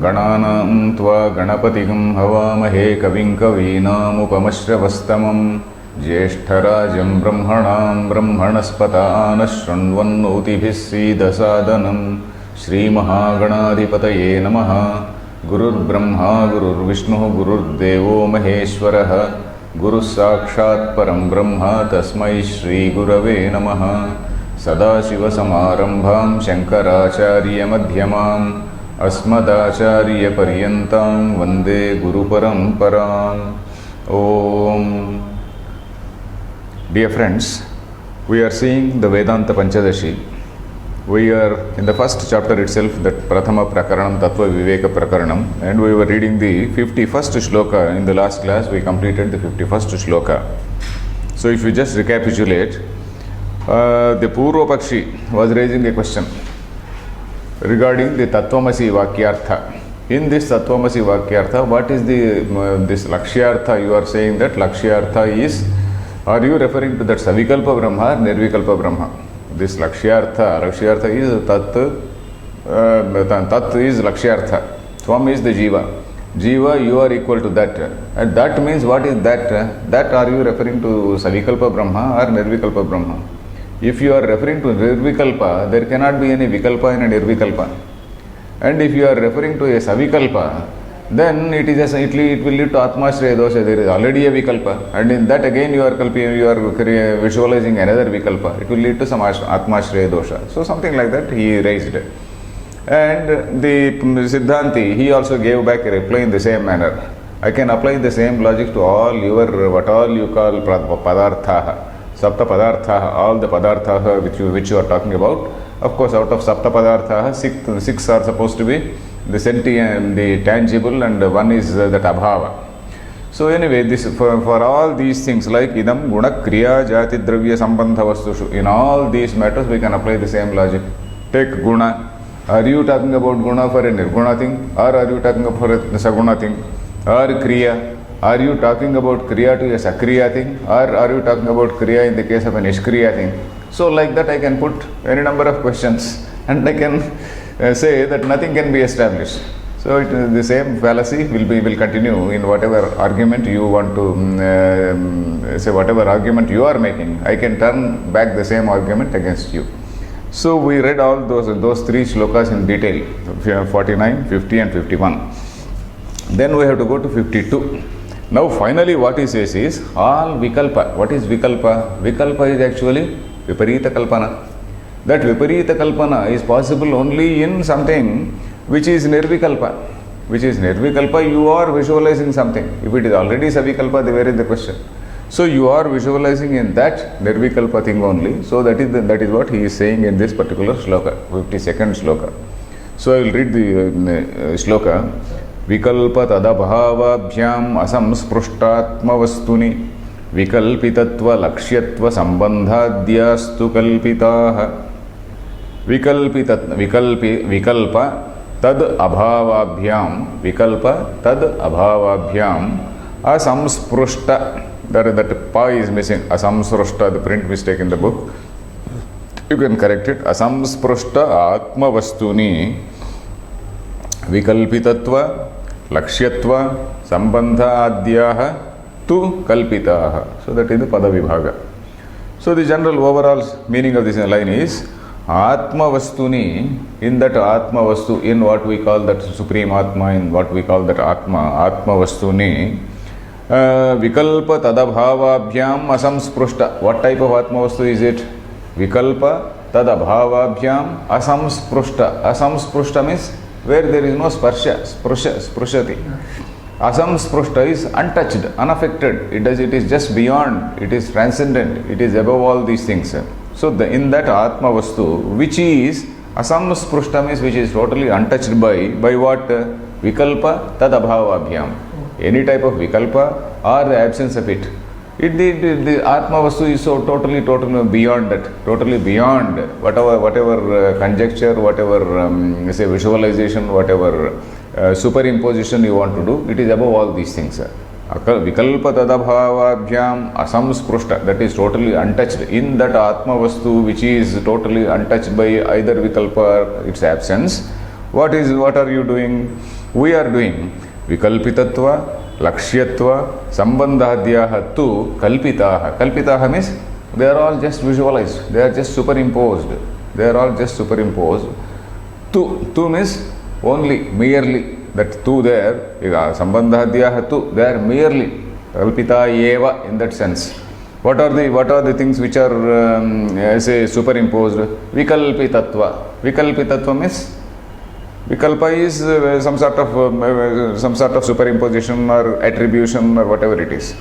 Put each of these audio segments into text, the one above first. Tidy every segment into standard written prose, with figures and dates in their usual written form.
गणानां त्वा गणपतिं हवामहे कविं कवीनामुपमश्रवस्तमं ज्येष्ठराजं ब्रह्मणां ब्रह्मणस्पतानः शृण्वन्नोतिभिः सीदसादनं श्रीमहागणाधिपतये नमः। गुरुर्ब्रह्मा गुरुर्विष्णुः गुरुर्देवो महेश्वरः गुरुः साक्षात् परं ब्रह्म तस्मै श्रीगुरवे नमः। सदाशिवसमारम्भां शङ्कराचार्यमध्यमाम् अस्मदाचार्यपर्यन्तां वन्दे गुरुपरम्पराम्। Om. Dear friends, we are seeing the Vedanta Panchadashi. We are in the first chapter itself, that Prathama Prakaranam, Tattva Viveka Prakaranam, and we were reading the 51st shloka. In the last class, we completed the 51st shloka. So if you just recapitulate, the Purva Pakshi was raising a question regarding the Tattvamasi Vakyartha. In this Tattvamasi Vakyartha, what is this Lakshyartha? You are saying that Lakshyartha is, are you referring to that Savikalpa Brahma or Nirvikalpa Brahma? This Lakshyartha is Tat is Lakshyartha. Tvam is the Jiva. Jiva, you are equal to that. And that means, what is that? That are you referring to Savikalpa Brahma or Nirvikalpa Brahma? If you are referring to Nirvikalpa, there cannot be any Vikalpa in a Nirvikalpa. And if you are referring to a Savikalpa, then it will lead to Atmashraya dosha. There is already a Vikalpa, and in that again you are visualizing another Vikalpa. It will lead to some Atmashraya dosha. So something like that he raised. And the Siddhanti, he also gave back a reply in the same manner. I can apply the same logic to all what all you call Padarthaha. Sapta Padarthaha, all the Padarthaha which you are talking about. Of course, out of Sapta Padarthaha, six are supposed to be the sentient, the tangible, and one is that Abhava. So anyway, this for all these things like Idam Guna Kriya Jati Dravya Sambandha Vastushu, in all these matters we can apply the same logic. Take Guna. Are you talking about Guna for a Nirguna thing, or are you talking about a Saguna thing? Or Kriya? Are you talking about Kriya to a Sakriya thing, or are you talking about Kriya in the case of a Nishkriya thing? So like that I can put any number of questions, and I can say that nothing can be established. So the same fallacy will continue in whatever argument you want to say, whatever argument you are making. I can turn back the same argument against you. So we read all those three shlokas in detail, 49, 50 and 51. Then we have to go to 52. Now finally what he says is all Vikalpa. What is Vikalpa? Vikalpa is actually Viparita Kalpana. That Viparita Kalpana is possible only in something which is Nirvikalpa. Which is Nirvikalpa, you are visualizing something. If it is already Savikalpa, then where is the question? So you are visualizing in that Nirvikalpa thing only. So that is what he is saying in this particular shloka, 52nd shloka. So I will read the shloka. Vikalpa tadabhavabhyam asamsprushtatma vastuni विकल्पितत्व लक्ष्यत्व संबंधाद्यास्तु कल्पिताः। विकल्प तद अभावाभ्याम असंस्पृष्ट, that pa is missing, asamsrushta, the print mistake in the book, you can correct it. Asamsprushta atma vastuni vikalpitatva lakshyatva sambandha adyaha tu kalpitaha. So that is the pada vibhaga. So the general overall meaning of this line is Atma Vastuni, in that Atma Vastu, in what we call that Supreme Atma, in what we call that Atma Vastuni, Vikalpa Tadabhavabhyam Asamsprushta. What type of Atma Vastu is it? Vikalpa Tadabhavabhyam Asamsprushta. Asamsprushta means where there is no sparsha, sprushati. Asamsprushta is untouched, unaffected. It is just beyond, it is transcendent, it is above all these things. So in that Atma Vastu, which is Asamsprushta means which is totally untouched by what? Vikalpa Tadabhavabhyam. Any type of Vikalpa or the absence of it. The Atma Vastu is so totally beyond that, totally beyond whatever conjecture, whatever say visualization, whatever superimposition you want to do, it is above all these things. Vikalpa tadabhavabhyam asamsprushta, that is totally untouched. In that Atma Vastu, which is totally untouched by either Vikalpa or its absence, what are you doing? We are doing vikalpitatva, lakshyatva, sambandhadyaha tu kalpitaha. Kalpitaha means they are all just visualized, they are just superimposed. They are all just superimposed. Tu means only, merely. That tu there, sambandhadyaha tu, they are merely kalpita eva in that sense. What are the things which are say superimposed? Vikalpitatva. Vikalpitatva means vikalpa is some sort of superimposition or attribution or whatever it is.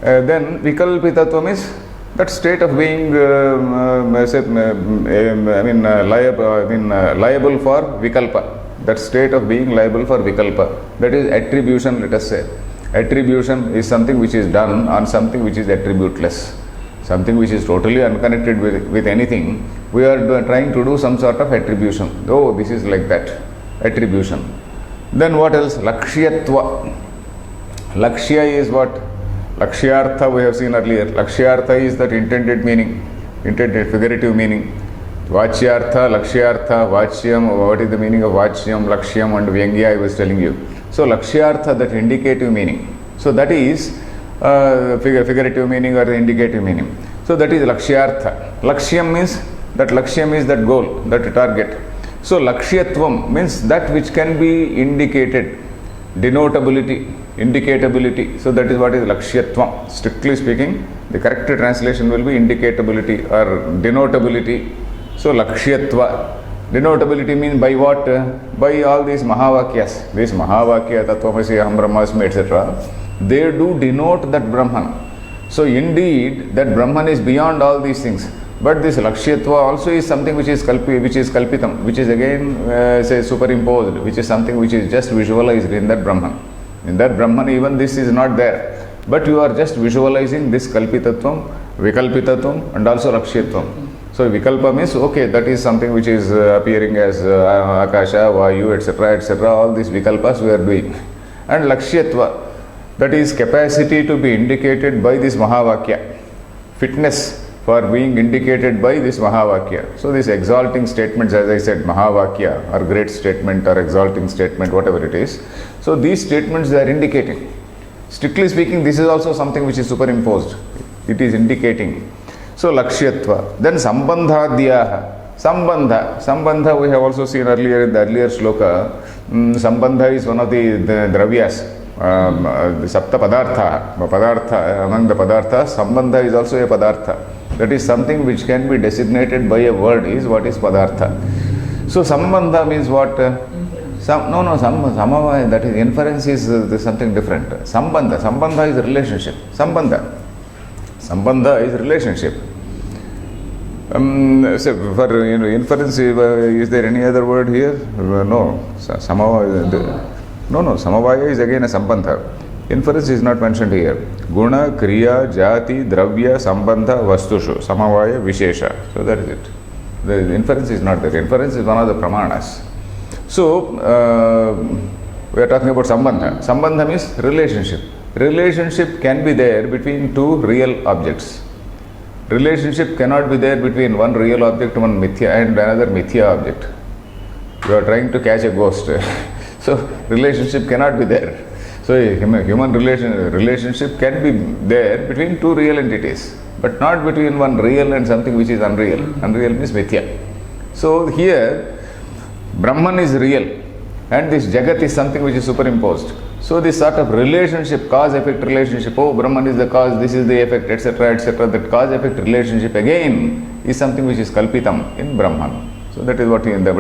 Then vikalpitatva means that state of being liable for vikalpa. That state of being liable for vikalpa. That is attribution, let us say. Attribution is something which is done on something which is attributeless. Something which is totally unconnected with anything. We are trying to do some sort of attribution. Oh, this is like that. Attribution. Then what else? Lakshyatva. Lakshya is what? Lakshyartha we have seen earlier. Lakshyartha is that intended meaning, intended figurative meaning. Vachyartha, Lakshyartha, Vachyam, what is the meaning of Vachyam, Lakshyam and Vyangya I was telling you. So Lakshyartha, that indicative meaning. So that is figurative meaning or the indicative meaning. So that is Lakshyartha. Lakshyam means that goal, that target. So Lakshyatvam means that which can be indicated, denotability, indicatability. So that is what is Lakshyatvam. Strictly speaking, the correct translation will be indicatability or denotability. So Lakshyatva. Denotability means by what? By all these Mahavakyas. These Mahavakya, Tattvamasi, Aham Brahmasmi, etc. They do denote that Brahman. So indeed, that Brahman is beyond all these things. But this Lakshyatva also is something which is kalpitam, which is again say superimposed, which is something which is just visualized in that Brahman. In that Brahman even this is not there. But you are just visualizing this kalpitatvam, vikalpitatvam and also Lakshyatvam. So vikalpa means, okay, that is something which is appearing as akasha, vayu, etc., all these vikalpas we are doing. And lakshyatva, that is capacity to be indicated by this mahavakya, fitness for being indicated by this mahavakya. So these exalting statements, as I said, mahavakya or great statement or exalting statement, whatever it is. So these statements they are indicating. Strictly speaking, this is also something which is superimposed. It is indicating. So lakshyatva. Then sambandhadyaha. Sambandha we have also seen earlier in the earlier shloka. Sambandha is one of the dravyas. The sapta padartha. Among the padarthas, sambandha is also a padartha. That is something which can be designated by a word is what is padartha. So sambandha means what? Samavaya, that is inference is something different. Sambandha is relationship. Sambandha is relationship. So for inference, is there any other word here? No. Samavaya. No. Samavaya is again a sambandha. Inference is not mentioned here. Guna, kriya, jati, dravya, sambandha, vastushu. Samavaya, vishesha. So that is it. The inference is not there. Inference is one of the pramanas. So we are talking about sambandha. Sambandha means relationship. Relationship can be there between two real objects. Relationship cannot be there between one real object, one mithya, and another mithya object. You are trying to catch a ghost. So relationship cannot be there. So human relationship can be there between two real entities, but not between one real and something which is unreal. Unreal means mithya. So here Brahman is real and this Jagat is something which is superimposed. So this sort of relationship, cause-effect relationship, oh, Brahman is the cause, this is the effect, etc., that cause-effect relationship again is something which is kalpitam in Brahman. So that is what is the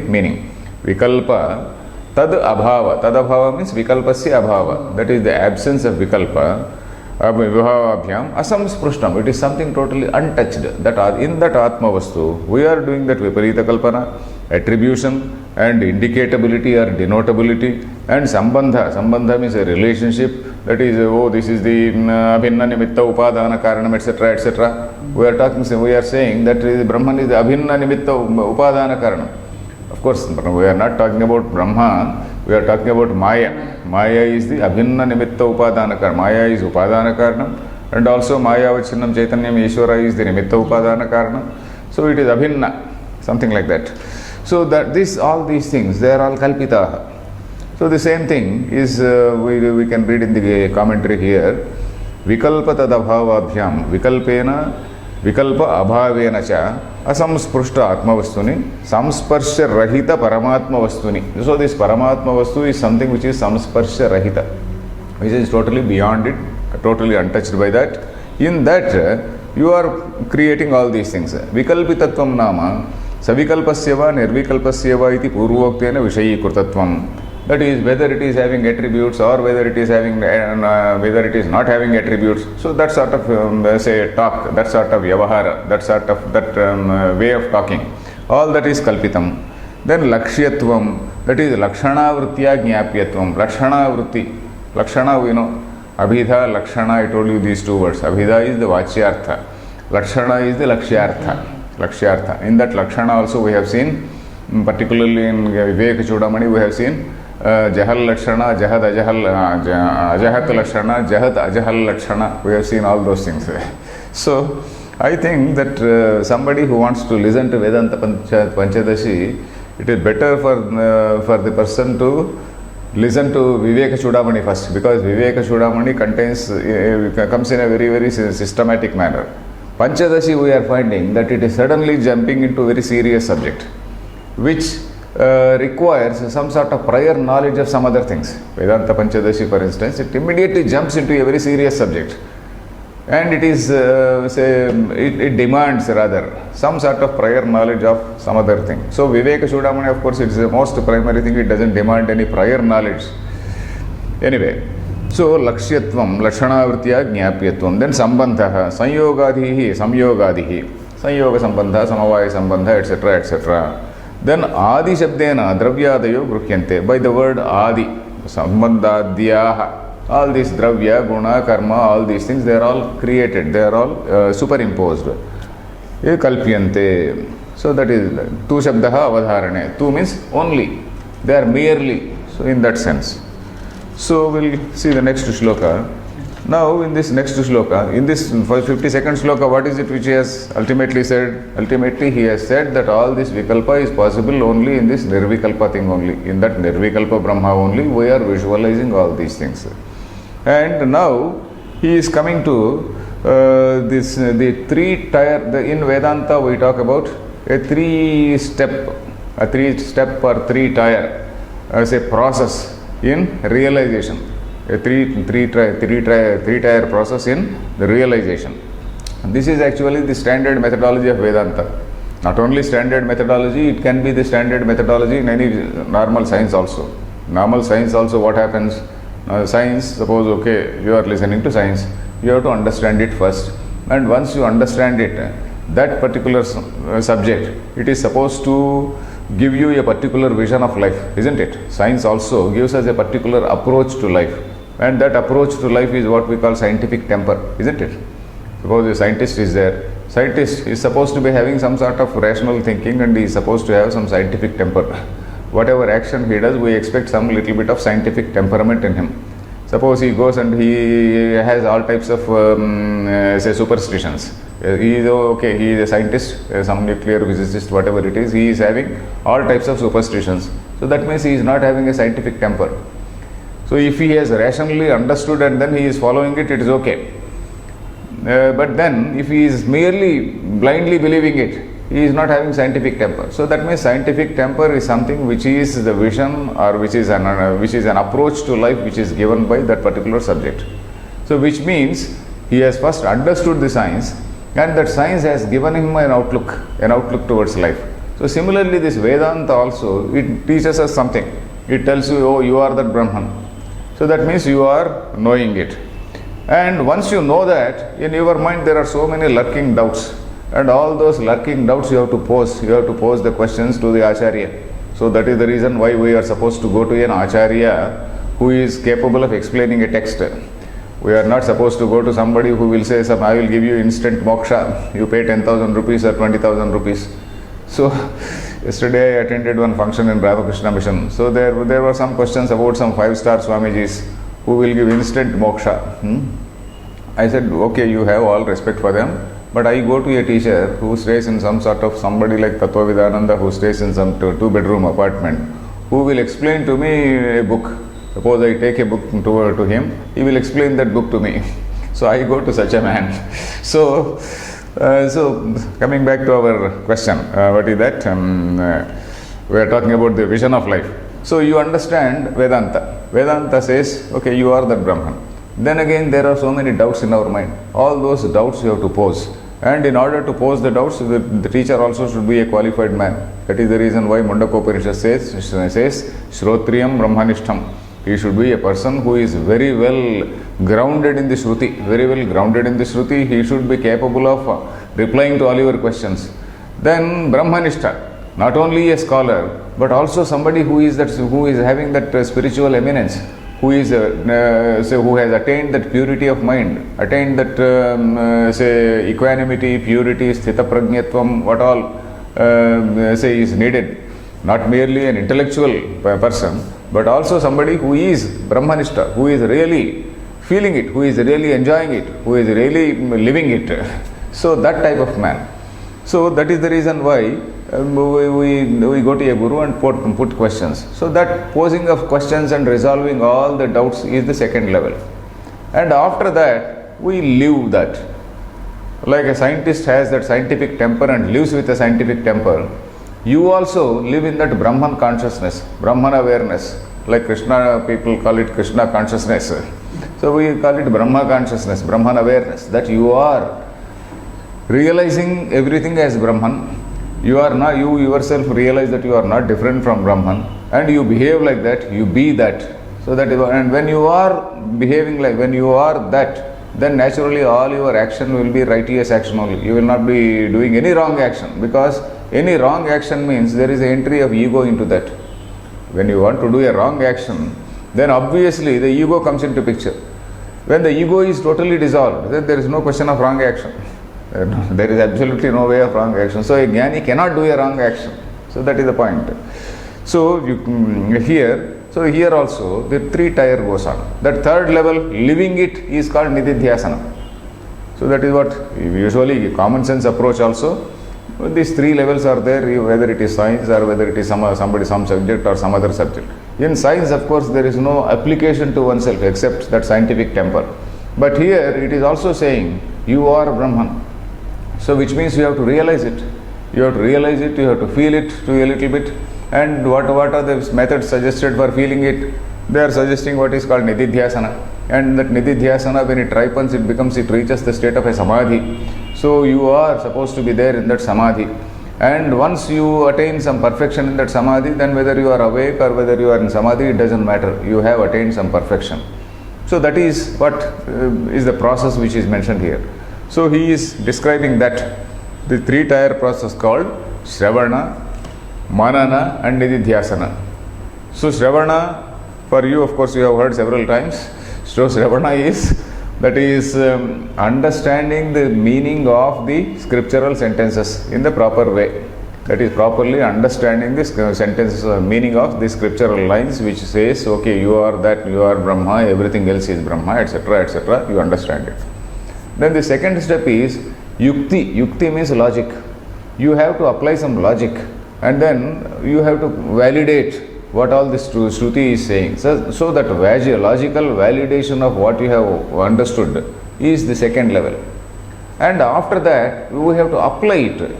meaning. Vikalpa, tad abhava. Tad abhava means vikalpasya abhava. That is the absence of vikalpa. Vibhavabhyam asamsprushtam. It is something totally untouched. That in that Atma Vastu, we are doing that viparita kalpana, attribution and indicatability or denotability, and sambandha. Sambandha means a relationship. That is, oh, this is the abhinna nimitta upadana karanam, etc., We are saying that Brahman is the abhinna nimitta upadana karanam. Of course, we are not talking about Brahma, we are talking about Maya. Maya is the abhinna nimitta upadana karanam. Maya is upadana karanam, and also Maya vachinam chaitanyam Ishvara is the nimitta upadana karanam. So it is abhinna, something like that. So that all these things, they are all kalpitaha. So the same thing is we can read in the commentary here. Vikalpa tadabhavabhyam vikalpena vikalpa abhavena cha asamsprushta atmavastuni samsparsha rahita paramatma vastuni. So this paramatma vastu is something which is samsparsha rahita, which is totally beyond it, totally untouched by that. In that you are creating all these things. Vikalpitatvam nama savikalpasya va nirvikalpasya va iti purvoktena vishayikrtatvam. That is, whether it is having attributes or whether it is having whether it is not having attributes. So that sort of say talk, that sort of yavahara, that sort of way of talking, all that is kalpitam. Then lakshyatvam, that is lakshana vrittya jnapyatvam. Lakshana vritti, lakshana, you know, abhidha, lakshana, I told you these two words. Abhidha is the vachyartha, lakshana is the lakshyartha. Lakshyartha. In that lakshana also we have seen, particularly in Viveka Chudamani, we have seen Jahal Lakshana, Jahad Ajahat Lakshana, Jahad Ajahal Lakshana. We have seen all those things. So, I think that somebody who wants to listen to Vedanta Panchadashi, it is better for the person to listen to Viveka Chudamani first, because Viveka Chudamani comes in a very, very systematic manner. Panchadashi, we are finding that it is suddenly jumping into a very serious subject, which requires some sort of prior knowledge of some other things. Vedanta Panchadashi, for instance, it immediately jumps into a very serious subject, and it is it demands rather some sort of prior knowledge of some other thing. So Viveka Chudamani, of course, it is the most primary thing. It doesn't demand any prior knowledge. Anyway, so lakshyatvam, lakshanavritya jnapyatvam, then sambandha, sanyogadihi, samyogadihi, sanyoga sambandha, samavaya sambandha, etc., etc. Then adi shabdena dravyadayo gruhyante. By the word adi, sambandhadyaha, all these dravya, guna, karma, all these things, they are all created, they are all superimposed. Kalpyante. So that is tu shabdaha avadharane. Tu means only, they are merely. So in that sense. So we'll see the next shloka. Now in this next shloka, in this 52nd shloka, what is it which he has ultimately said? Ultimately he has said that all this vikalpa is possible only in this nirvikalpa thing only. In that nirvikalpa Brahma only we are visualizing all these things. And now he is coming to the three-tier, in Vedanta we talk about a three-step or three-tier as a process in realization. A three-tier process in the realization. This is actually the standard methodology of Vedanta. Not only standard methodology, it can be the standard methodology in any normal science also. Normal science also, what happens? Science, suppose, okay, you are listening to science, you have to understand it first. And once you understand it, that particular subject, it is supposed to give you a particular vision of life, isn't it? Science also gives us a particular approach to life. And that approach to life is what we call scientific temper, isn't it? Suppose a scientist is there. Scientist is supposed to be having some sort of rational thinking, and he is supposed to have some scientific temper. Whatever action he does, we expect some little bit of scientific temperament in him. Suppose he goes and he has all types of say superstitions. He is okay, he is a scientist, some nuclear physicist, whatever it is, he is having all types of superstitions. So that means he is not having a scientific temper. So if he has rationally understood and then he is following it, it is okay. But then if he is merely blindly believing it, he is not having scientific temper. So that means scientific temper is something which is the vision, or which is an approach to life which is given by that particular subject. So which means he has first understood the science, and that science has given him an outlook towards life. So similarly this Vedanta also, it teaches us something. It tells you, oh, you are that Brahman. So that means you are knowing it. And once you know that, in your mind there are so many lurking doubts. And all those lurking doubts you have to pose. You have to pose the questions to the Acharya. So that is the reason why we are supposed to go to an Acharya who is capable of explaining a text. We are not supposed to go to somebody who will say, I will give you instant moksha. You pay 10,000 rupees or 20,000 rupees. So yesterday I attended one function in Ramakrishna Mission. So there were some questions about some 5-star Swamijis who will give instant moksha. I said, okay, you have all respect for them, but I go to a teacher who stays in some sort of, somebody like Tattva Vidananda who stays in some 2-bedroom apartment, who will explain to me a book. Suppose I take a book to him, he will explain that book to me. So I go to such a man. So coming back to our question, what is that? We are talking about the vision of life. So you understand Vedanta. Vedanta says, okay, you are that Brahman. Then again, there are so many doubts in our mind. All those doubts you have to pose. And in order to pose the doubts, the teacher also should be a qualified man. That is the reason why Mundakopanishad says Shrotriyam Brahmanishtam. He should be a person who is very well grounded in the Shruti. Very well grounded in the Shruti. He should be capable of replying to all your questions. Then Brahmanishta, not only a scholar, but also somebody who is having that spiritual eminence, who is who has attained that purity of mind, attained that equanimity, purity, sthita prajnatvam, what all is needed. Not merely an intellectual person, but also somebody who is Brahmanishta, who is really feeling it, who is really enjoying it, who is really living it. So that type of man. So that is the reason why we go to a guru and put questions. So that posing of questions and resolving all the doubts is the second level. And after that, we live that. Like a scientist has that scientific temper and lives with a scientific temper, you also live in that Brahman consciousness, Brahman awareness. Like Krishna, people call it Krishna consciousness. So we call it Brahma consciousness, Brahman awareness, that you are realizing everything as Brahman. You are not, you yourself realize that you are not different from Brahman, and you behave like that, you be that. So that, and when you are behaving like, when you are that, then naturally all your action will be righteous action only. You will not be doing any wrong action, because any wrong action means there is an entry of ego into that. When you want to do a wrong action, then obviously the ego comes into picture. When the ego is totally dissolved, then there is no question of wrong action. There is absolutely no way of wrong action. So a jnani cannot do a wrong action. So that is the point. So here also the three tier goes on. That third level, living it, is called nididhyasana. So that is what usually common sense approach also. These three levels are there, whether it is science or whether it is some subject or some other subject. In science, of course, there is no application to oneself except that scientific temper. But here it is also saying, you are Brahman. So which means you have to realize it. You have to realize it, you have to feel it to a little bit. And what are the methods suggested for feeling it? They are suggesting what is called nididhyasana. And that nididhyasana, when it ripens, it reaches the state of a samadhi. So you are supposed to be there in that samadhi. And once you attain some perfection in that samadhi, then whether you are awake or whether you are in samadhi, it doesn't matter. You have attained some perfection. So that is what is the process which is mentioned here. So he is describing that the three-tier process called Shravana, Manana and Nididhyasana. So Shravana, for you of course you have heard several times. So Shravana is understanding the meaning of the scriptural sentences in the proper way. That is properly understanding the sentences, meaning of the scriptural lines which says, okay, you are that, you are Brahma, everything else is Brahma, etc., etc. You understand it. Then the second step is Yukti. Yukti means logic. You have to apply some logic, and then you have to validate what all this Shruti is saying. So that logical validation of what you have understood is the second level. And after that, we have to apply it,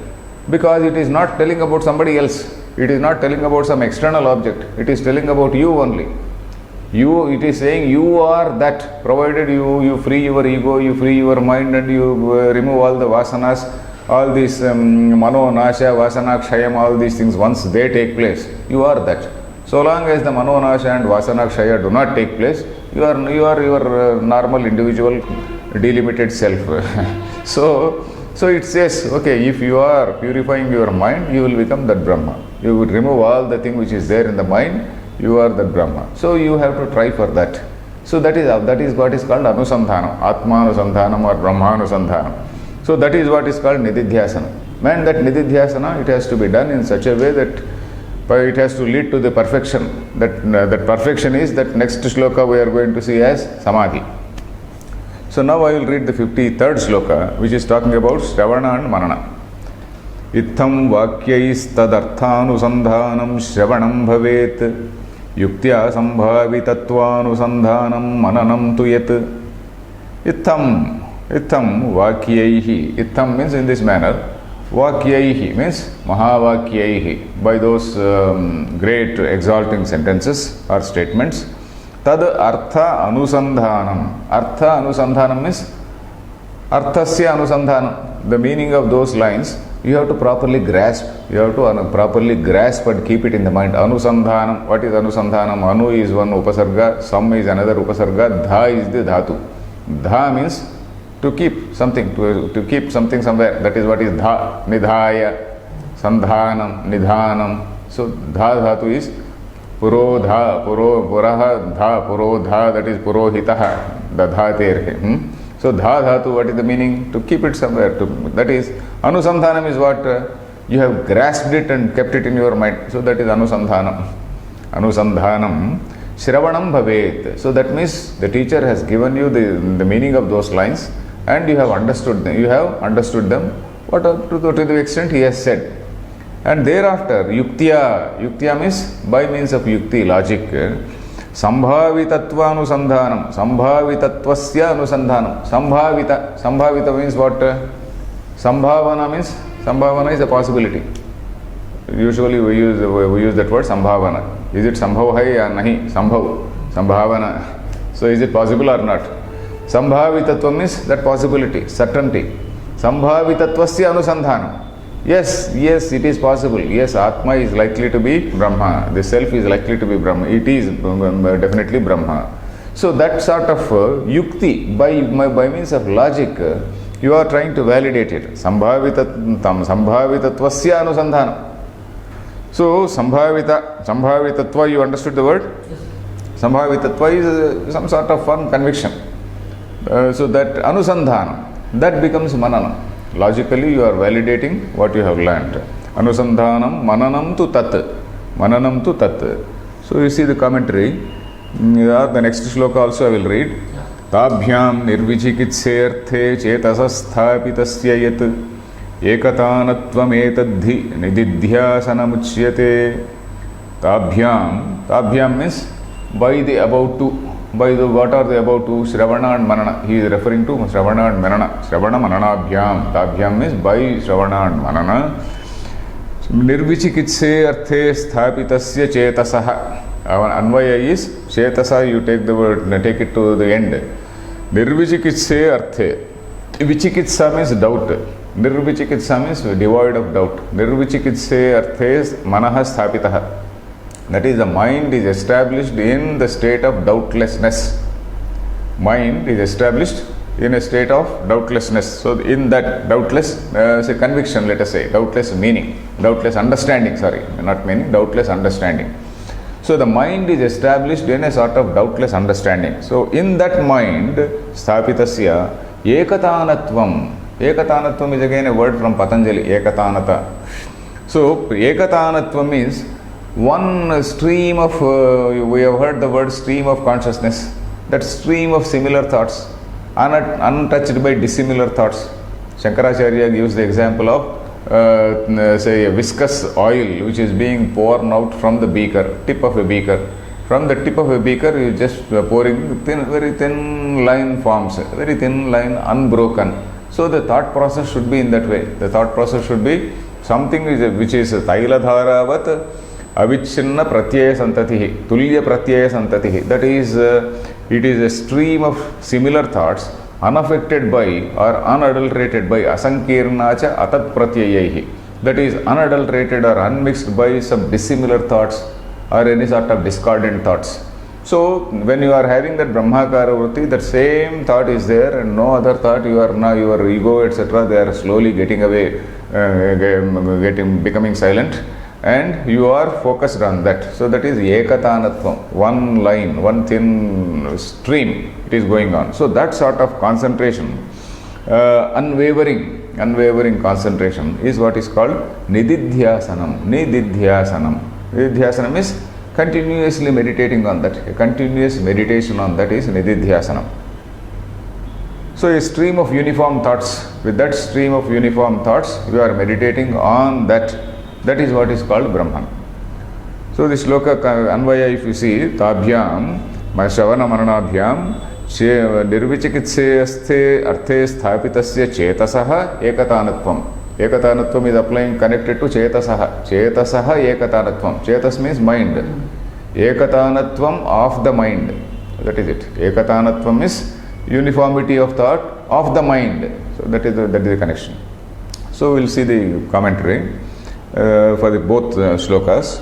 because it is not telling about somebody else. It is not telling about some external object. It is telling about you only. It is saying you are that, provided you free your ego, you free your mind, and you remove all the vasanas, all these mano, nasha, vasana, kshayam, all these things, once they take place, you are that. So long as the mano, nasha and vasana, kshaya do not take place, you are your normal individual delimited self. So it says, okay, if you are purifying your mind, you will become that Brahma. You will remove all the thing which is there in the mind, you are that Brahma. So you have to try for that. So that is what is called Anusandhanam, Atmanusandhanam or Brahmanusandhanam. So that is what is called Nididhyasana. And that Nididhyasana, it has to be done in such a way that it has to lead to the perfection. That perfection is that next shloka we are going to see as Samadhi. So now I will read the 53rd shloka, which is talking about Shravana and Manana. इत्थं वाक्यैस्तदर्थानुसन्धानं श्रवणं भवेत् युक्त्या सम्भावितत्वानुसन्धानं मननं तु यत् इत्थं वाक्यैः इत्थं means in this manner vakyaihi means mahavakyaihi by those great exalting sentences or statements tad artha anusandhanam means arthasya anusandhanam the meaning of those lines you have to properly grasp and keep it in the mind. Anusandhanam, what is anusandhanam? Anu is one upasarga, sam is another upasarga, dha is the dhatu. Dha means to keep something, to keep something somewhere. That is what is dha, nidhaya, sandhanam, nidhanam. So dha dhatu is purodha, puraha dha, purodha, that is purohitaha, dadhaterhe. So dha dhatu, what is the meaning? To keep it somewhere. That is anusandhanam is what you have grasped it and kept it in your mind. So that is anusandhanam. Anusandhanam shravanam bhavet. So that means the teacher has given you the meaning of those lines and you have understood them. You have understood them what to the extent he has said. And thereafter yuktya means by means of yukti, logic. Sambhavitatva anusandhanam, sambhavitatvasya anusandhanam. Sambhavita means what? Sambhavana means, sambhavana is a possibility. Usually we use that word sambhavana. Is it sambhav hai or nahi? Sambhavana. So is it possible or not? Sambhavitatva means that possibility, certainty. Sambhavitatvasya anusandhanam. Yes, it is possible. Yes, Atma is likely to be Brahma. The self is likely to be Brahma. It is definitely Brahma. So that sort of yukti, by means of logic, you are trying to validate it. Sambhavitattvasya anusandhanam. So sambhavitatva, you understood the word? Sambhavitatva is some sort of firm conviction. So that anusandhanam, that becomes mananam. Logically you are validating what you have learnt. Anusandhanam mananam tu tat. So you see the commentary. The next shloka also I will read. Tabhyam nirvichikitserthe chetasasthapitasya yat ekatanatvam etadhi nididhyasanamukhyate. Tabhyam means by the above two. By the what are the above two? Shravana and Manana. He is referring to Shravana and Manana. Shravana Mananabhyam. Tabhyam means by Shravana and Manana. Nirvichikitse arthe sthapitasya chetasaha. Our Anvaya is Chetasa, you take the word, take it to the end. Nirvichikitse arthe. Vichikitsa means doubt. Nirvichikitsa means devoid of doubt. Nirvichikitse arthe manaha sthapitaha. That is, the mind is established in the state of doubtlessness. Mind is established in a state of doubtlessness. So in that doubtless, say conviction, let us say, doubtless meaning, doubtless understanding, sorry, not meaning, doubtless understanding. So the mind is established in a sort of doubtless understanding. So in that mind, sthapitasya ekatanatvam. Ekatanatvam is again a word from Patanjali, ekatanata. So ekatanatvam means one stream of, we have heard the word stream of consciousness, that stream of similar thoughts, untouched by dissimilar thoughts. Shankaracharya gives the example of, say, a viscous oil which is being poured out from the beaker, tip of a beaker. From the tip of a beaker, you just pouring very thin line forms, very thin line, unbroken. So the thought process should be in that way. The thought process should be something which is tailadharavat avichinna pratyaya santatihi, tulya pratyaya santatihi. That is, it is a stream of similar thoughts unaffected by or unadulterated by asankirnacha atat pratyayaihi. That is unadulterated or unmixed by some dissimilar thoughts or any sort of discordant thoughts. So when you are having that Brahmakara Vritti, that same thought is there and no other thought, you are now, your ego etc., they are slowly getting away, becoming silent, and you are focused on that. So that is ekatanatvam, one line, one thin stream, it is going on. So that sort of concentration, unwavering concentration is what is called nididhyasanam. Nididhyasanam is continuously meditating on that. A continuous meditation on that is nididhyasanam. So a stream of uniform thoughts, with that stream of uniform thoughts, you are meditating on that. That is what is called Brahman. So this shloka Anvaya, if you see, Tabhyam, Shavana Maranabhyam, Nirvichikitse Asthe Arthe Sthapitasya Chetasaha Ekatanatvam. Ekatanatvam is applying connected to Chetasaha. Chetasaha Ekatanatvam. Chetas means mind. Ekatanatvam of the mind. That is it. Ekatanatvam is uniformity of thought of the mind. So that is the connection. So we will see the commentary for the both shlokas.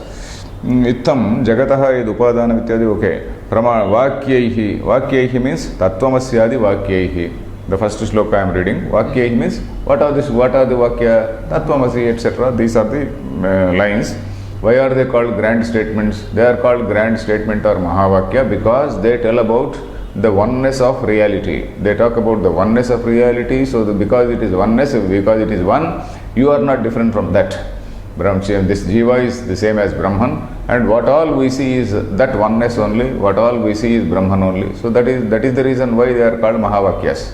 Ittam jagataha id upadana ityadi okay. Vakyaihi means tattvamasyadi vakyaihi. The first shloka I am reading. Vakyaihi means what are the vakya, tattvamasi, etc. These are the lines. Why are they called grand statements? They are called grand statement or mahavakya because they tell about the oneness of reality. They talk about the oneness of reality. So because it is oneness, because it is one, you are not different from that. This jiva is the same as Brahman, and what all we see is that oneness only. What all we see is Brahman only. So that is the reason why they are called mahavakyas.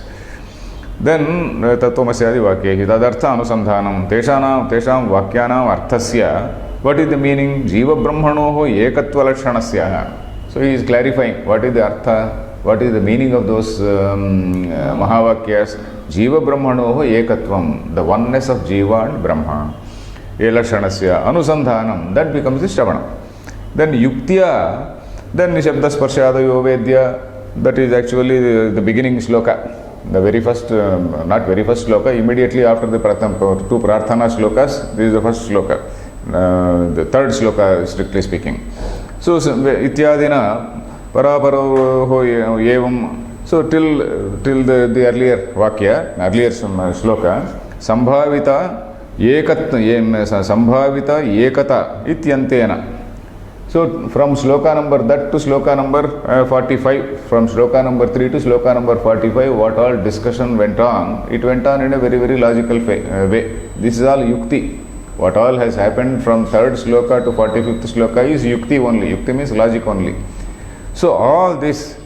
Then tattvamasyadi vakyehi tadartha anusandhanam tesham vakyanam arthasya. What is the meaning? Jiva brahmanoho ekatva lakshanasya. So he is clarifying what is the artha, what is the meaning of those mahavakyas. Jiva brahmanoho ekatvam, the oneness of jiva and brahma. Elakshanasya anusandhanam, that becomes the Shravana. Then Yuktya, then Nishabda Sparshadayo Vedya, that is actually the beginning shloka. The very first, not very first shloka, immediately after the two Prarthana shlokas, this is the first shloka, the third shloka strictly speaking. So Ityadina Paraparo Yevam, so till the earlier Vakya, earlier shloka, Sambhavita Sambhavita Ekata Ityantena. So from shloka number that to shloka number 45, from shloka number 3 to shloka number 45, what all discussion went on, it went on in a very, very logical way. This is all yukti. What all has happened from 3rd shloka to 45th shloka is yukti only. Yukti means logic only. So all this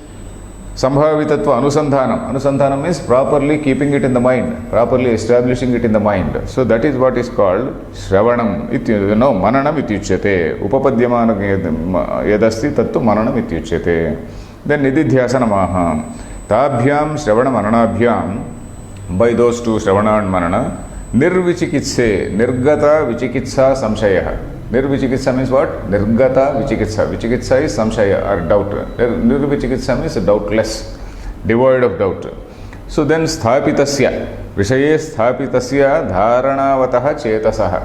Sambhavitatva Anusandhanam. Anusandhanam means properly keeping it in the mind, properly establishing it in the mind. So that is what is called Shravanam. No, Mananam ityuchyate. Upapadyamana yadasti tattu Mananam ityuchyate. Then Nididhyasanamaha. Tabhyam Shravana Mananabhyam. By those two, Shravana and Manana. Nirvichikitse. Nirgata Vichikitsa Samshaya. Nirvichikitsa means what? Nirgata Vichikitsa. Vichikitsa is samshaya or doubt. Nirvichikitsa means doubtless, devoid of doubt. So then sthapitasya. Vishaye sthapitasya dharanavataha chetasaha.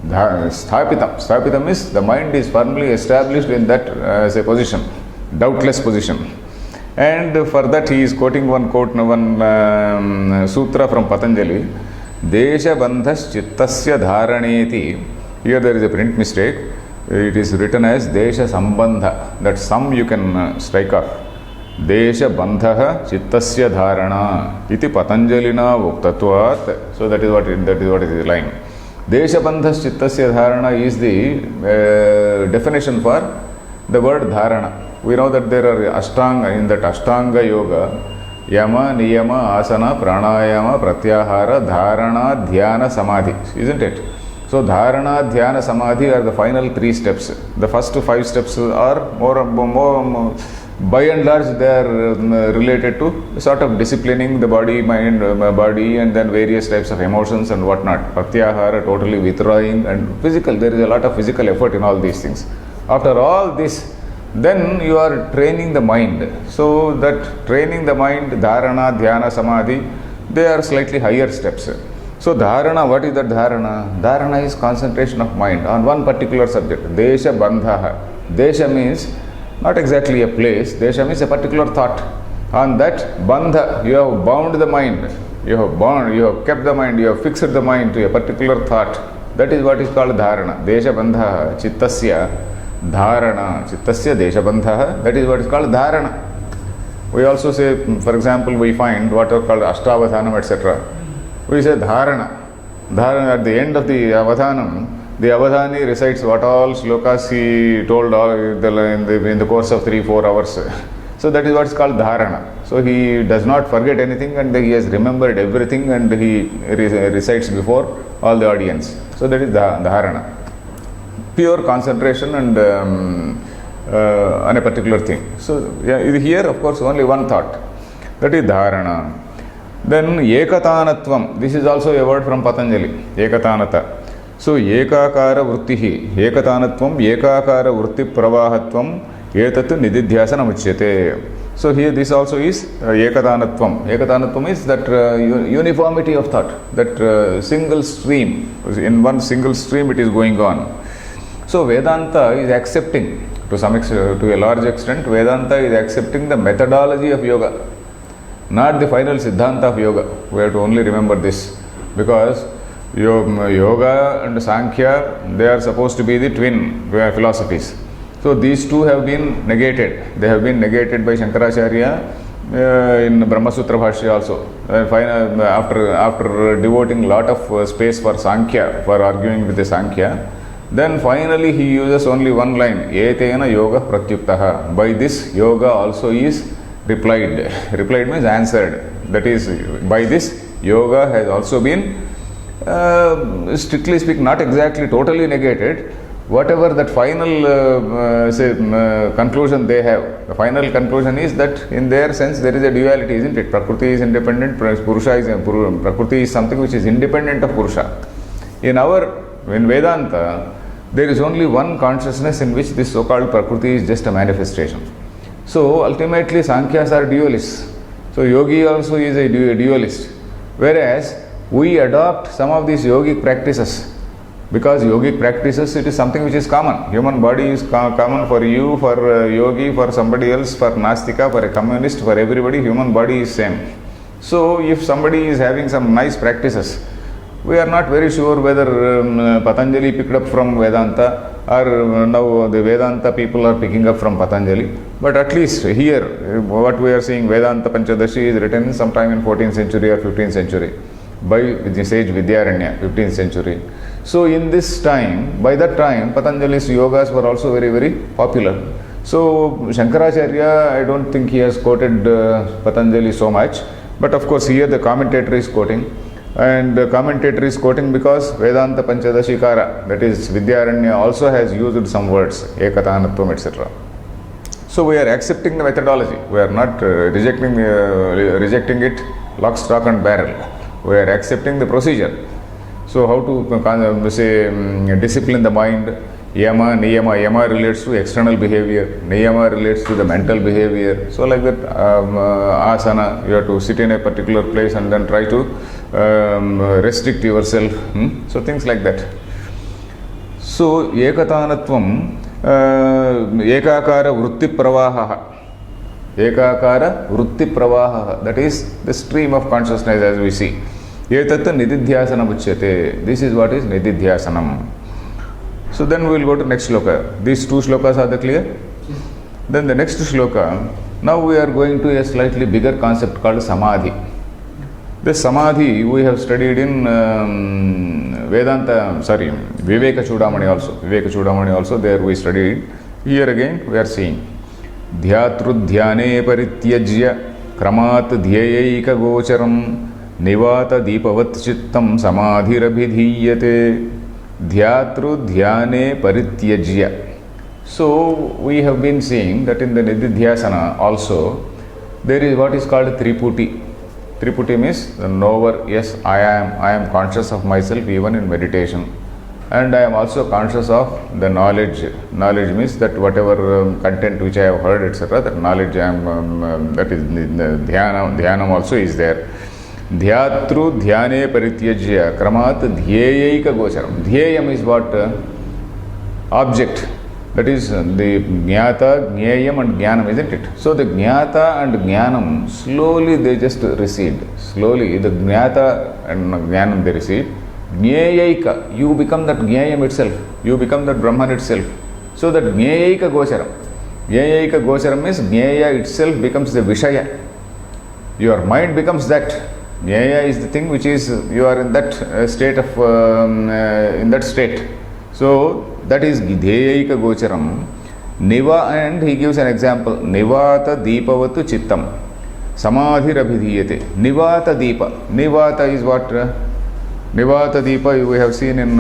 Sthapitam. Sthapitam is the mind is firmly established in that as a position, doubtless position. And for that he is quoting one sutra from Patanjali. Desha bandhas chittasya dharaneti. Here there is a print mistake. It is written as Desha Sambandha. That some you can strike off. Desha Bandhaha Chittasya Dharana Iti Patanjalina Vuktatvat. So that is what is the line. Desha Bandhas Chittasya Dharana is the definition for the word Dharana. We know that there are Ashtanga, in that Ashtanga Yoga, Yama, Niyama, Asana, Pranayama, Pratyahara, Dharana, Dhyana, Samadhi. Isn't it? So Dharana, Dhyana, Samadhi are the final 3 steps. The first 5 steps are more by and large they are related to sort of disciplining the body, mind, body, and then various types of emotions and whatnot. Pratyahara, totally withdrawing, and physical. There is a lot of physical effort in all these things. After all this, then you are training the mind. So that training the mind, Dharana, Dhyana, Samadhi, they are slightly higher steps. So dharana, what is that dharana? Dharana is concentration of mind on one particular subject. Desha bandhaha. Desha means not exactly a place. Desha means a particular thought. On that bandha, you have bound the mind. You have kept the mind, you have fixed the mind to a particular thought. That is what is called dharana. Desha bandhaha, chittasya dharana. Chittasya desha bandhaha. That is what is called dharana. We also say, for example, we find what are called ashtavadhanam, etc. We say dharana. Dharana, at the end of the avadhanam, the avadhani recites what all shlokas he told in the course of 3-4 hours. So that is what is called dharana. So he does not forget anything and he has remembered everything and he recites before all the audience. So that is dharana. Pure concentration and on a particular thing. So here of course only one thought. That is dharana. Then ekatanatvam. This is also a word from Patanjali. Ekatanata. So ekakara vrittihi. Ekatanatvam ekakara vritti pravahatvam etat nididhyasana uchyate. So here this also is ekatanatvam. Ekatanatvam is that uniformity of thought, that single stream. In one single stream it is going on. So Vedanta is accepting, to a large extent, Vedanta is accepting the methodology of yoga, not the final siddhanta of yoga. We have to only remember this, because yoga and Sankhya, they are supposed to be the twin philosophies. So these two have been negated. They have been negated by Shankaracharya in Brahma Sutra Bhashya also. After devoting a lot of space for Sankhya, for arguing with the Sankhya, then finally he uses only one line, etena yoga pratyuktaha. By this yoga also is replied. Replied means answered. That is, by this yoga has also been strictly speaking, not exactly totally negated. Whatever that final conclusion they have, the final conclusion is that in their sense there is a duality, isn't it? Prakriti is independent, Prakriti is something which is independent of Purusha. In Vedanta, there is only one consciousness in which this so-called Prakriti is just a manifestation. So ultimately Sankhyas are dualists. So Yogi also is a dualist. Whereas we adopt some of these yogic practices. Because yogic practices, it is something which is common. Human body is common for you, for yogi, for somebody else, for Nastika, for a communist, for everybody, human body is same. So if somebody is having some nice practices, we are not very sure whether Patanjali picked up from Vedanta or now the Vedanta people are picking up from Patanjali. But at least here, what we are seeing, Vedanta Panchadashi is written sometime in 14th century or 15th century by the sage Vidyaranya, 15th century. So in this time, by that time, Patanjali's yogas were also very, very popular. So Shankaracharya, I don't think he has quoted Patanjali so much. But of course here the commentator is quoting. And the commentator is quoting because Vedanta Panchadashikara, that is Vidyaranya, also has used some words, Ekatanatvam, etc. So we are accepting the methodology. We are not rejecting it lock, stock and barrel. We are accepting the procedure. So how to discipline the mind. Yama, niyama. Yama relates to external behavior. Niyama relates to the mental behavior. So like that, asana, you have to sit in a particular place and then try to restrict yourself. So things like that. So ekatanatvam ekakara vritti pravaha. Ekakara vritti pravaha. That is the stream of consciousness as we see. Etat nididhyasanam uchyate. This is what is nididhyasanam. So then we will go to next shloka. These two shlokas are clear? Then the next shloka, now we are going to a slightly bigger concept called samadhi. This samadhi we have studied in Viveka Chudamani also. Viveka Chudamani also, there we studied. Here again we are seeing Dhyatrudhyane parityajya kramat dhyayaika gocharam nivata deepavat chittam samadhirabhidhiyate. Dhyatru dhyane parityajya. So we have been seeing that in the Nididhyasana also there is what is called Triputi. Triputi means the knower. Yes, I am conscious of myself even in meditation, and I am also conscious of the knowledge. Knowledge means that whatever content which I have heard, etc., that knowledge I am that is the dhyanam also is there. Dhyatru dhyane parityajya kramat dhyayaika gocharam. Dhyayam is what? Object. That is the jnata, jnayam and jnanam, isn't it? So the jnata and jnanam, slowly they just recede. Slowly the jnata and jnanam they recede. Jnayaika, you become that jnayam itself. You become that Brahman itself. So that jnayaika gocharam. Jnayaika gocharam means jnaya itself becomes the vishaya. Your mind becomes that. Jnaya is the thing which is, you are in that state of, in that state. So, that is Dhyayaika Gocharam. Niva, and he gives an example. Nivata Deepavatu Chittam. Samadhirabhidhiyate. Nivata Deepa. Nivata is what? Nivata Deepa we have seen in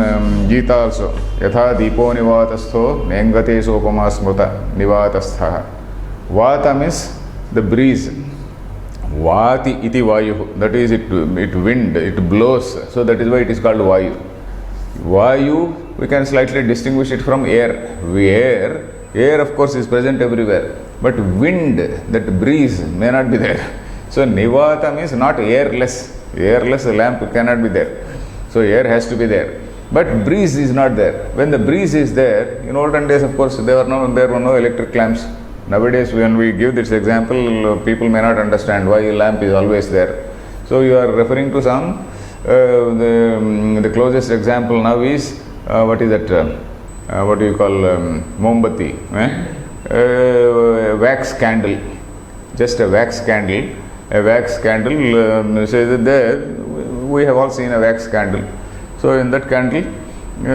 Gita also. Yatha Deepo Nivatastho Nengate Sopama Smruta Nivatastha. Vata means the breeze. Vati iti vayu. That is it wind, it blows. So that is why it is called vayu. Vayu, we can slightly distinguish it from air. Air of course is present everywhere. But wind, that breeze may not be there. So Nivata means not airless. Airless lamp cannot be there. So air has to be there. But breeze is not there. When the breeze is there, in olden days of course there were no electric lamps. Nowadays when we give this example, people may not understand why a lamp is always there. So you are referring to some, the closest example now is, what is that, what do you call, Mombatti, wax candle, just a wax candle. A wax candle, says that there, we have all seen a wax candle. So in that candle,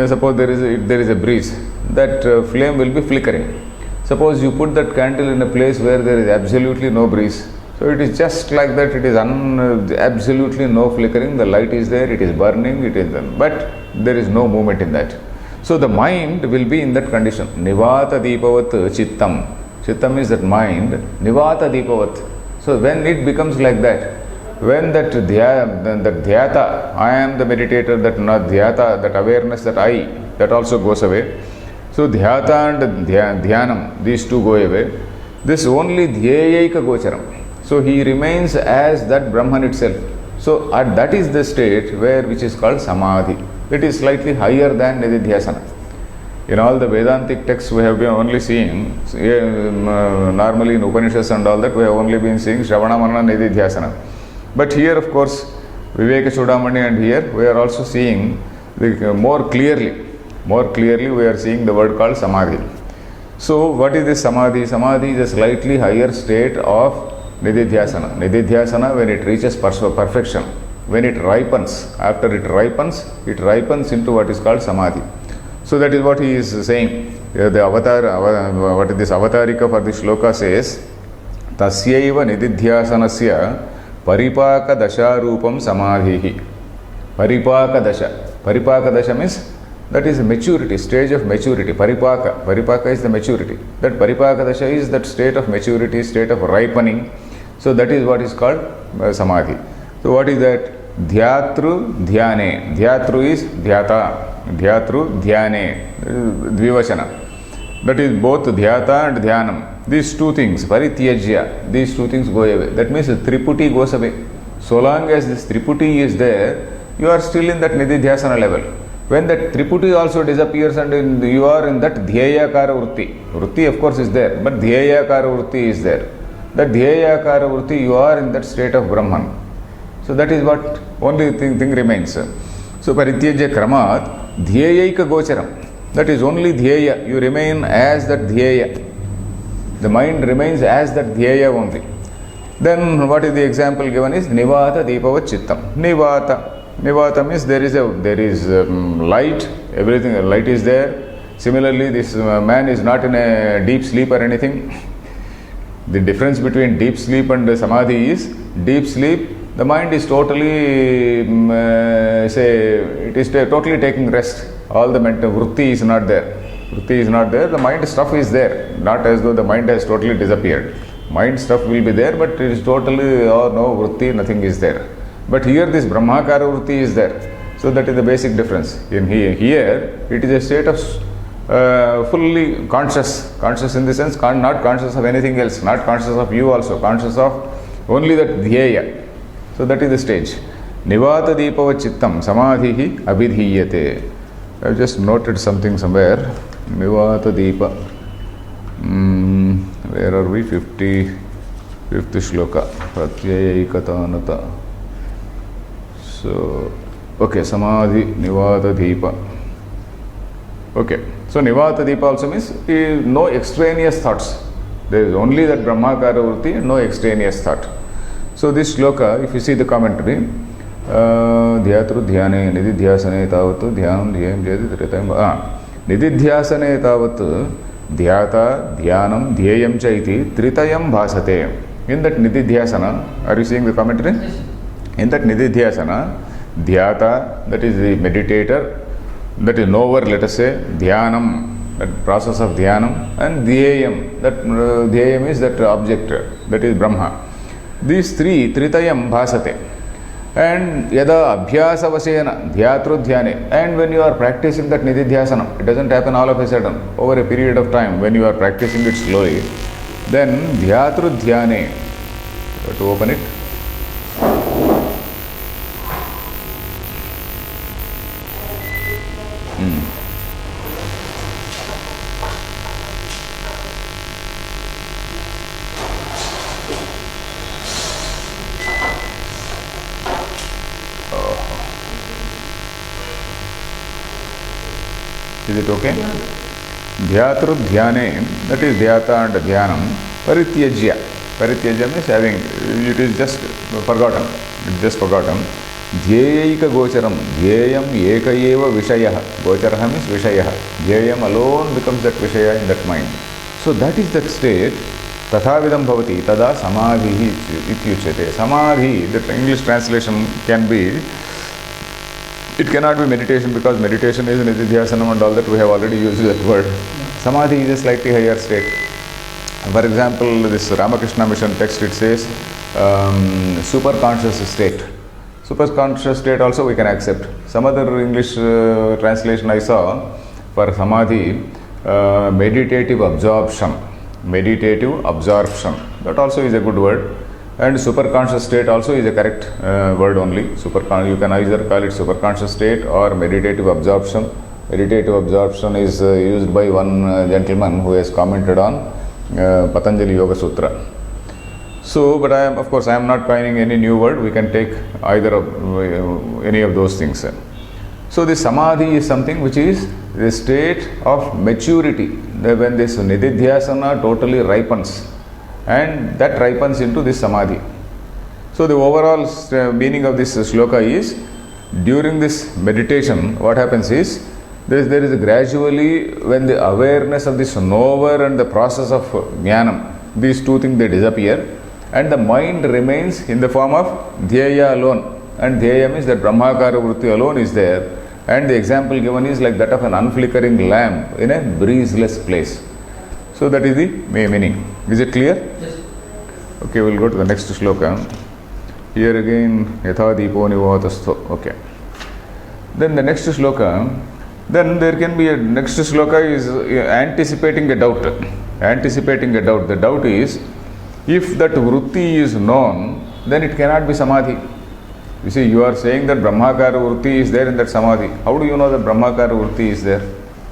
suppose there is a breeze, that flame will be flickering. Suppose you put that candle in a place where there is absolutely no breeze. So it is just like that, it is absolutely no flickering, the light is there, it is burning, but there is no movement in that. So the mind will be in that condition. Nivata Deepavat Chittam. Chittam is that mind. Nivata Deepavat. So when it becomes like that, when that dhyata, I am the meditator, that not dhyata, that awareness that I, that also goes away. So dhyata and dhyanam, these two go away. This only dhyayaika gocharam. So he remains as that Brahman itself. So that is the state which is called samadhi. It is slightly higher than nididhyasana. In all the Vedantic texts we have been only seeing, normally in Upanishads and all that, we have only been seeing Shravana Manana Nididhyasana. But here of course, Viveka Chudamani, and here we are also seeing more clearly we are seeing the word called samadhi. So what is this samadhi? Samadhi is a slightly higher state of nididhyasana. Nididhyasana, when it reaches perfection, when it ripens, after it ripens into what is called samadhi. So that is what he is saying. The avatar, what is this avatarika for the shloka says, Tasyaiva nididhyasanasya paripaka dasha rupam samadhihi. Paripaka dasha. Paripaka dasha means that is maturity, stage of maturity. Paripaka is the maturity. That paripaka dasha is that state of maturity, state of ripening. So that is what is called samadhi. So what is that? Dhyatru dhyane. Dhyatru is dhyata. Dhyatru dhyane. Dvivachana. That is both dhyata and dhyanam. These two things, parityajya, these two things go away. That means triputi goes away. So long as this triputi is there, you are still in that nididhyasana level. When that triputi also disappears and you are in that dhyayakara vritti. Vritti of course is there, but dhyayakara vritti is there. That dhyayakara vritti, you are in that state of Brahman. So that is what only thing remains. So parityajya kramat dhyayaika gocharam. That is only dhyaya. You remain as that dhyaya. The mind remains as that dhyaya only. Then what is the example given is nivata deepavat chittam. Nivata means there is light, everything, light is there. Similarly, this man is not in a deep sleep or anything. The difference between deep sleep and samadhi is, deep sleep, the mind is totally, totally taking rest. All the mental vritti is not there. Vritti is not there, the mind stuff is there. Not as though the mind has totally disappeared. Mind stuff will be there, but it is totally, no vritti, nothing is there. But here this Brahmakara vritti is there. So that is the basic difference. In here it is a state of fully conscious. Conscious in the sense, not conscious of anything else, not conscious of you also, conscious of only that dhyaya. So that is the stage. Nivata deepava chittam samadhihi abhidhiyate. I have just noted something somewhere. Nivata deepa. Where are we? 55th shloka. Pratyayikatanata. So, okay, samadhi, nivata deepa. Okay, so nivata deepa also means no extraneous thoughts. There is only that Brahmakara vritti and no extraneous thought. So this shloka, if you see the commentary, dhyatru dhyane nididhyasane tavat dhyanam dhyayam jayati tritam. Nididhyasane tavat dhyata, dhyanam, dhyayam cha iti tritayam bhasate. In that nididhyasana, are you seeing the commentary? In that nididhyasana, dhyata, that is the meditator, that is knower, let us say, dhyanam, that process of dhyanam, and dhyayam, that dhyayam is that object, that is Brahma. These three, tritayam bhasate. And yada abhyasa vasena, dhyatru dhyane. And when you are practicing that nididhyasana, it doesn't happen all of a sudden. Over a period of time, when you are practicing it slowly, then dhyatru dhyane. You have to open it. Is it okay? Dhyatru dhyane, that is dhyata and dhyanam, parityajya. Parityajya means having, it is just forgotten. It's just forgotten. Dhyayaika gocharam, dhyayam eka eva vishayah. Gocharaha means vishayah. Dhyayam alone becomes that vishaya in that mind. So that is that state. Tathavidam bhavati, tada samadhi ityuchyate. Samadhi, the English translation can be, it cannot be meditation because meditation is nididhyasanam and all that, we have already used that word. Samadhi is a slightly higher state. For example, this Ramakrishna Mission text, it says superconscious state. Superconscious state also we can accept. Some other English translation I saw for samadhi, meditative absorption. Meditative absorption. That also is a good word. And superconscious state also is a correct word only. You can either call it superconscious state or meditative absorption. Meditative absorption is used by one gentleman who has commented on Patanjali Yoga Sutra. So, but of course, I am not coining any new word. We can take either of any of those things. So, the samadhi is something which is the state of maturity, when this nididhyasana totally ripens. And that ripens into this samadhi. So the overall meaning of this shloka is, during this meditation, what happens is, there is gradually, when the awareness of this knower and the process of jnanam, these two things, they disappear, and the mind remains in the form of dhyaya alone. And dhyaya means that brahmakara vritti alone is there. And the example given is like that of an unflickering lamp in a breezeless place. So that is the meaning. Is it clear? Yes. Okay, we'll go to the next shloka. Here again, yatha deepo nivatastho. Okay. Then the next shloka, then there can be a next shloka is anticipating a doubt. Anticipating a doubt. The doubt is, if that vritti is known, then it cannot be samadhi. You see, you are saying that brahmakara vritti is there in that samadhi. How do you know that brahmakara vritti is there?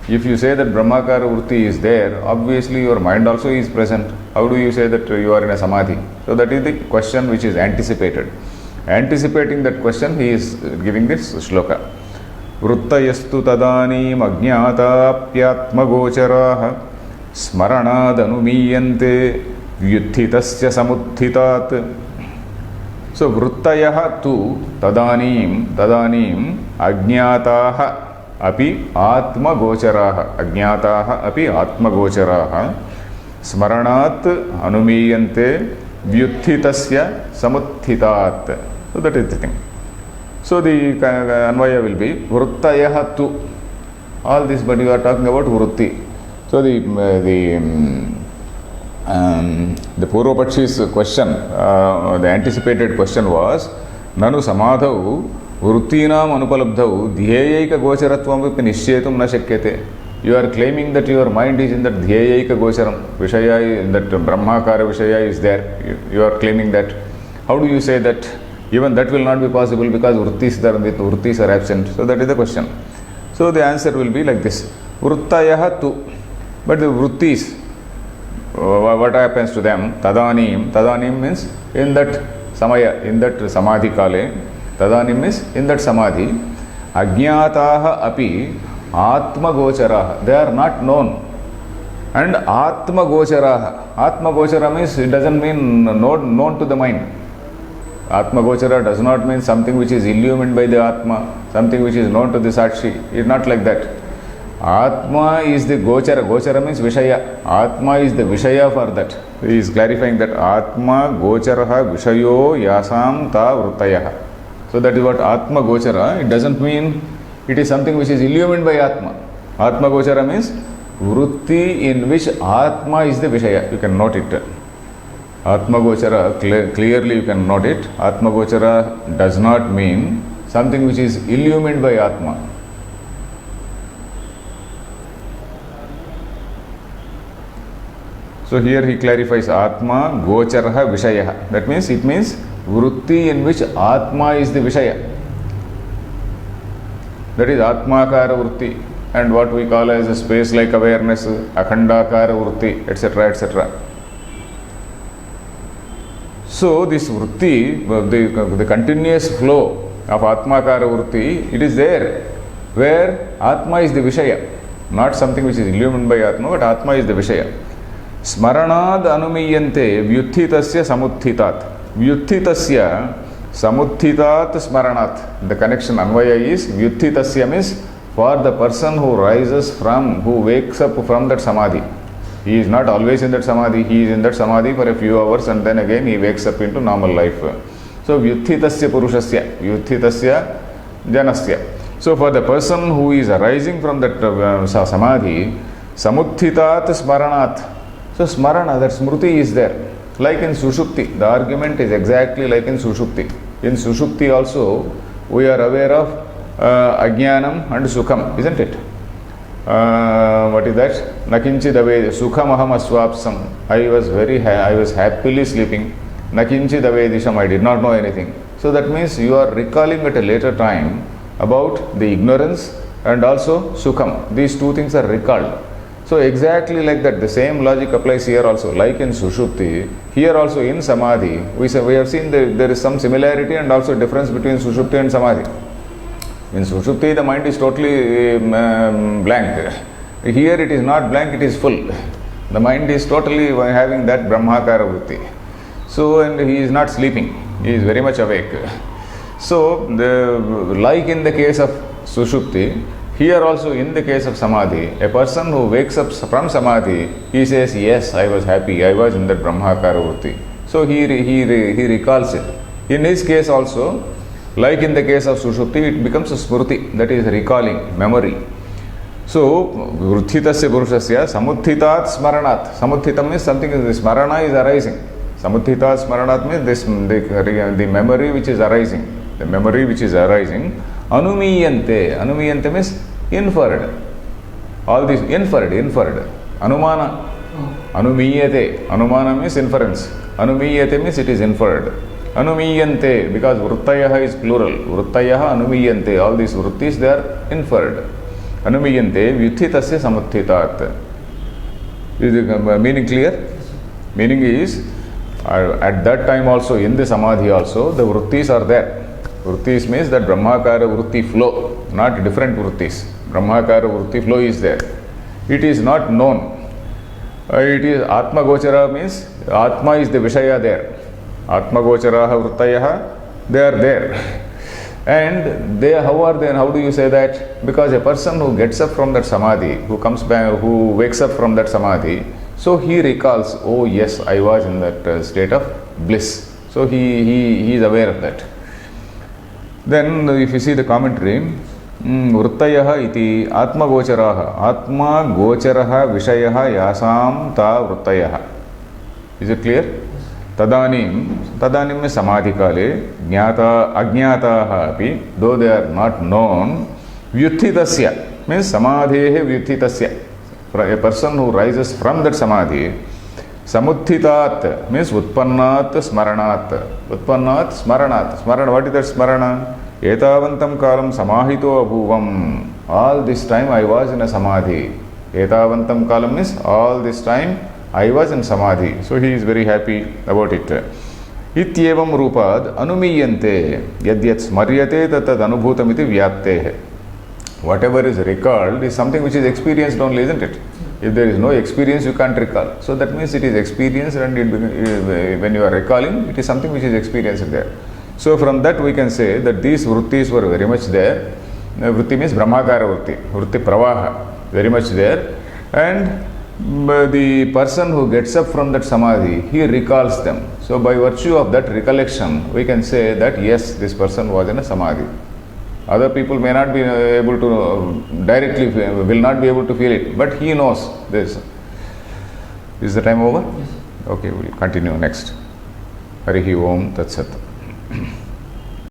If you say that brahmakara vritti is there, obviously your mind also is present. How do you say that you are in a samadhi? So that is the question which is anticipated. Anticipating that question, he is giving this shloka. Vrittayastu tadanim ajñātāpyātma gocharaha smaranādanumīyante vyutthitasya samutthitāt. So vrittayah tu tadanim ajñātāha api atma gocharaha. Ajñātāha api atma gocharaha smaranāt anumīyante vyutthitasya samutthitāt. So that is the thing. So the anvaya will be vrittayah tu. All this, but you are talking about vritti. So the Purvapakshi's question, the anticipated question was, nanu samadhau vrittinam anupalabdhau dhyayaika gocharatvam api nishchetum na shakyate. You are claiming that your mind is in that dhyayaika gocharam, vishaya, that brahmakara vishaya is there. You are claiming that. How do you say that? Even that will not be possible because vrittis are absent. So that is the question. So the answer will be like this. Vrittayah tu. But the vrittis, what happens to them? Tadanim means in that samaya, in that samadhi kale. Tadanim means in that samadhi. Ajñātāha api atma gocharaha. They are not known. And atma gocharaha. Atma gochara means it doesn't mean known to the mind. Atma gochara does not mean something which is illumined by the Atma, something which is known to the Sakshi. It is not like that. Atma is the gochara. Gochara means Vishaya. Atma is the Vishaya for that. He is clarifying that Atma gocharaha Vishayo yasam ta vruttayaha. So that is what Atma gochara. It doesn't mean it is something which is illumined by Atma. Atma gochara means vrutti in which Atma is the Vishaya. You can note it. Atma gochara, clearly you can note it. Atma gochara does not mean something which is illumined by Atma. So here he clarifies Atma gocharaha Vishaya. That means it means vrutti in which Atma is the Vishaya. That is Atmakara vrutti, and what we call as a space-like awareness, Akhandakara vrutti, etc., etc. So this vrutti, the continuous flow of Atmakara vrutti, it is there where Atma is the Vishaya, not something which is illumined by Atma, but Atma is the Vishaya. Smaranad anumiyante vyuthitasya samuthitat. Vyuthitasya samuthitat smaranat. The connection anvaya is vyuthitasya means for the person who rises from, who wakes up from that samadhi. He is not always in that samadhi, he is in that samadhi for a few hours and then again he wakes up into normal life. So vyuthitasya purushasya, vyuthitasya janasya. So for the person who is arising from that samadhi, samuthitat smaranat. So smarana, that smruti is there. Like in Sushupti, the argument is exactly like in Sushupti. In Sushupti also, we are aware of ajnanam and sukham, isn't it? What is that? Nakinchid aved sukham aham aswapsam. I was happily sleeping. Nakinchid avedisham, I did not know anything. So that means you are recalling at a later time about the ignorance and also sukham. These two things are recalled. So exactly like that, the same logic applies here also. Like in Sushupti, here also in Samadhi, we have seen there is some similarity and also difference between Sushupti and Samadhi. In Sushupti, the mind is totally blank. Here it is not blank, it is full. The mind is totally having that Brahmakara vritti. So, and he is not sleeping, he is very much awake. So, like in the case of Sushupti, here also in the case of Samadhi, a person who wakes up from Samadhi, he says, yes, I was happy, I was in that Brahmakara vritti. So he recalls it. In his case also, like in the case of Sushupti, it becomes a smruti, that is recalling, memory. So, vruthitasya purushasya samuthitat smaranat. Samuthitam means something, smarana is arising. Samuthitat smaranat means this, the memory which is arising. The memory which is arising. Anumiyante. Anumiyante means inferred. All these inferred. Anumana. Anumiyate. Anumana means inference. Anumiyate means it is inferred. Anumiyante, because vruttayaha is plural. Vruttayaha anumiyante. All these vruttis, they are inferred. Anumiyante vyuthitasya samuthitat. Is the meaning clear? Meaning is, at that time also, in the samadhi also, the vruttis are there. Vruttis means that Brahmakara vritti flow, not different vruttis. Brahmakara vritti flow is there. It is not known. It is Atma Gochara means Atma is the Vishaya there. Atma Gocharaha Vrittayaha, they are there. And they, how are they, and how do you say that? Because a person who gets up from that samadhi, who comes back, who wakes up from that samadhi, so he recalls, oh yes, I was in that state of bliss. So he is aware of that. Then if you see the commentary, Vrittayaha iti Atma Gocharaha. Atma Gocharaha Vishayaha Yasam Ta Vrittayaha. Is it clear? Tadanim means Samadhi Kale, Jnata, Ajnataha api, though they are not known, Vyuthitasya means Samadhehe Vyuthitasya. A person who rises from that Samadhi, Samuthitat means Utpannat Smaranat. Utpannat Smaranat. Smarana, what is that Smarana? Etavantam kalam samahito abhuvam. All this time I was in a Samadhi. Etavantam kalam means all this time I was in Samadhi. So he is very happy about it. Ityevam rupad anumiyante yadyat smaryate tatad anubhutamiti vyaptehe. Whatever is recalled is something which is experienced only, isn't it? If there is no experience, you can't recall. So that means it is experienced, and when you are recalling, it is something which is experienced there. So from that we can say that these vrittis were very much there. Vritti means Brahmakara vritti, vritti pravaha. very much there, and the person who gets up from that samadhi, he recalls them. So by virtue of that recollection, we can say that yes, this person was in a samadhi. Other people may not be able to directly, will not be able to feel it, but he knows this. Is the time over? Yes. Okay, we'll continue next. Harihi Om Tat Sat.